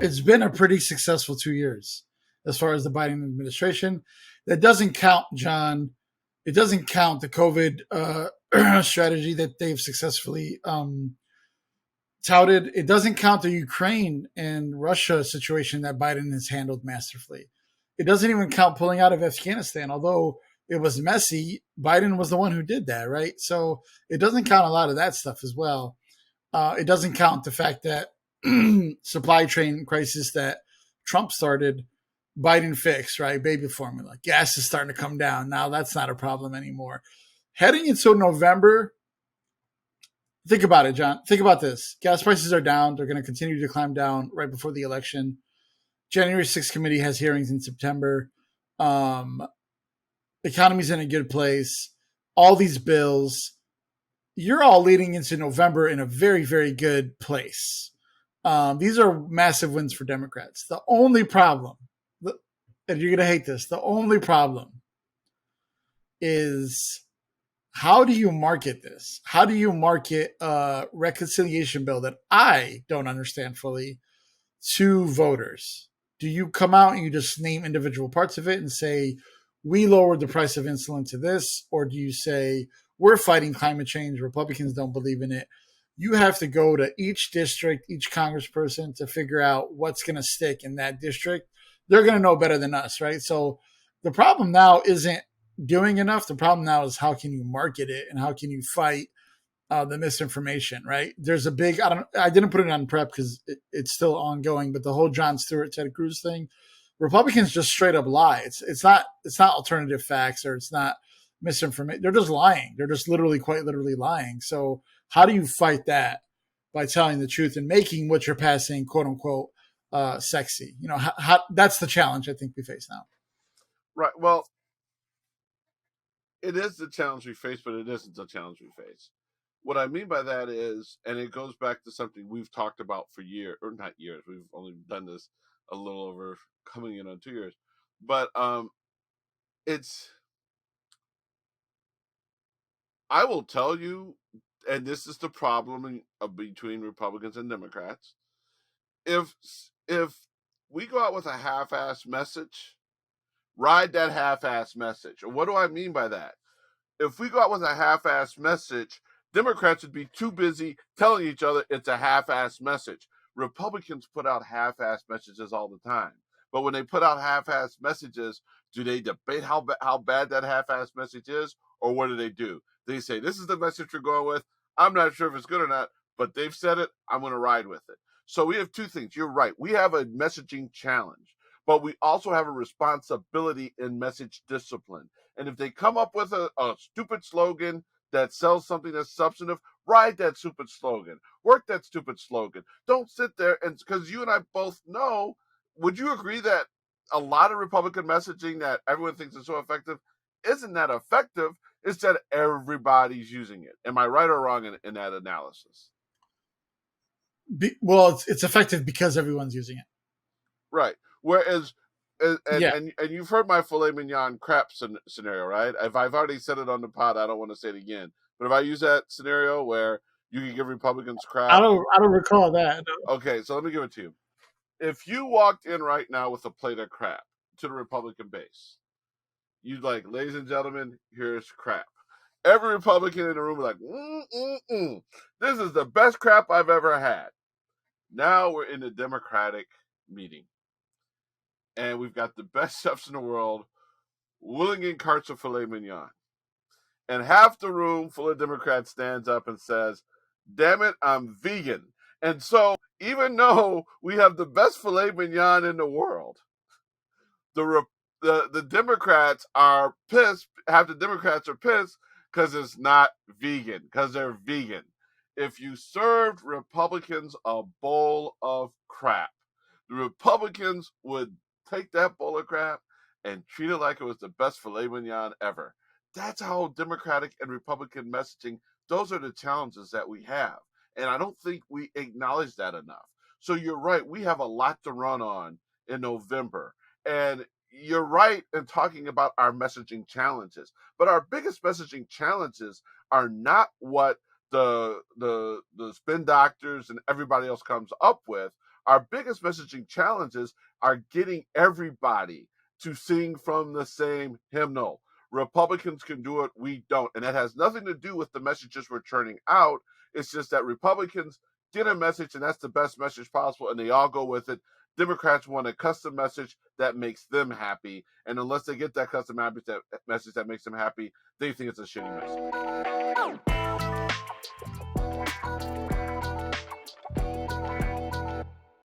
it's been a pretty successful 2 years as far as the Biden administration. That doesn't count, John. It doesn't count the COVID strategy that they've successfully touted. It doesn't count the Ukraine and Russia situation that Biden has handled masterfully. It doesn't even count pulling out of Afghanistan, although it was messy. Biden was the one who did that, right? So it doesn't count a lot of that stuff as well. It doesn't count the fact that supply chain crisis that Trump started, Biden fixed, right? Baby formula. Gas is starting to come down. Now that's not a problem anymore. Heading into November, think about it, John. Think about this. Gas prices are down. They're going to continue to climb down right before the election. January 6th committee has hearings in September. Economy's in a good place. All these bills, you're all leading into November in a very, very good place. These are massive wins for Democrats. The only problem, and you're going to hate this, the only problem is how do you market this? How do you market a reconciliation bill that I don't understand fully to voters? Do you come out and you just name individual parts of it and say, we lowered the price of insulin to this? Or do you say, we're fighting climate change, Republicans don't believe in it? You have to go to each district, each congressperson to figure out what's going to stick in that district. They're going to know better than us, right? So the problem now isn't doing enough. The problem now is how can you market it and how can you fight the misinformation, right? There's a big, I didn't put it on prep because it's still ongoing, but the whole Jon Stewart, Ted Cruz thing, Republicans just straight up lie. It's not alternative facts or it's not misinformation. They're just lying. They're just quite literally lying. So how do you fight that? By telling the truth and making what you're passing, quote unquote, sexy. How that's the challenge I think we face now. Right. Well, it is the challenge we face, but it isn't the challenge we face. What I mean by that is, and it goes back to something we've talked about for years, or not years, we've only done this a little over coming in on 2 years, but I will tell you, and this is the problem between Republicans and Democrats, if we go out with a half-assed message, ride that half-assed message. And what do I mean by that? If we go out with a half-assed message, Democrats would be too busy telling each other it's a half-assed message. Republicans put out half-assed messages all the time. But when they put out half-assed messages, do they debate how bad that half-assed message is? Or what do? They say, this is the message we're going with. I'm not sure if it's good or not, but they've said it. I'm going to ride with it. So we have two things. You're right. We have a messaging challenge, but we also have a responsibility in message discipline. And if they come up with a stupid slogan that sells something that's substantive, ride that stupid slogan. Work that stupid slogan. Don't sit there and, because you and I both know, would you agree that a lot of Republican messaging that everyone thinks is so effective isn't that effective? It's that everybody's using it. Am I right or wrong in that analysis? Well, it's effective because everyone's using it. Right. Whereas, and you've heard my filet mignon crap scenario, right? If I've already said it on the pod, I don't want to say it again. But if I use that scenario where you can give Republicans crap, I don't recall that. No. Okay, so let me give it to you. If you walked in right now with a plate of crap to the Republican base, you'd like, ladies and gentlemen, here's crap. Every Republican in the room would be like, this is the best crap I've ever had. Now we're in the Democratic meeting. And we've got the best chefs in the world wheeling in carts of filet mignon. And half the room full of Democrats stands up and says, damn it, I'm vegan. And so even though we have the best filet mignon in the world, the Democrats are pissed. Half the Democrats are pissed because it's not vegan, because they're vegan. If you served Republicans a bowl of crap, the Republicans would take that bowl of crap and treat it like it was the best filet mignon ever. That's how Democratic and Republican messaging, those are the challenges that we have. And I don't think we acknowledge that enough. So you're right. We have a lot to run on in November. And you're right in talking about our messaging challenges. But our biggest messaging challenges are not what the spin doctors and everybody else comes up with. Our biggest messaging challenges are getting everybody to sing from the same hymnal. Republicans can do it, we don't. And that has nothing to do with the messages we're churning out. It's just that Republicans get a message, and that's the best message possible, and they all go with it. Democrats want a custom message that makes them happy, and unless they get that custom message that makes them happy, they think it's a shitty message.